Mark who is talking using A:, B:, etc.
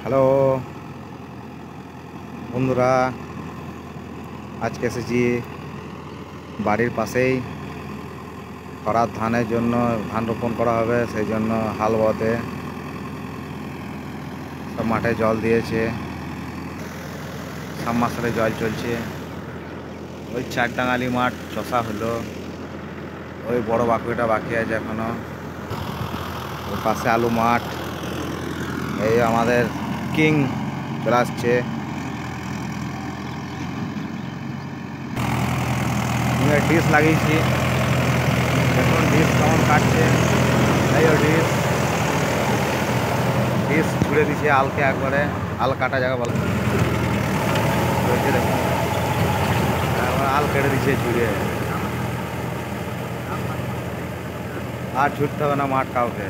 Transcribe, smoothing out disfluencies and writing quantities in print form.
A: Hello বন্ধুরা, আজকে এসেছি বাড়ির পাশেই খরার ধানের জন্য। ধান রোপণ করা হবে, সেই জন্য হাল বতে সব মাঠে জল দিয়েছে। সাবমার্শালে জল চলছে। ওই 4 ডাঙালি মাঠ চষা হলো, ওই বড় বাকুটা বাকি আছে এখনো। ওই পাশে আলু মাঠ। এই আমাদের কিং চলে আসছে। ডিশ লাগিয়েছি, এখন ডিশ কেমন কাটছে। এই ডিশ ডিশ ছুড়ে দিছে আলকে, একবারে আল কাটা জায়গা বল হয়েছে। দেখুন আল কেটে দিচ্ছে ছুড়ে। আর ছুটতে হবে না মাঠ কাউকে।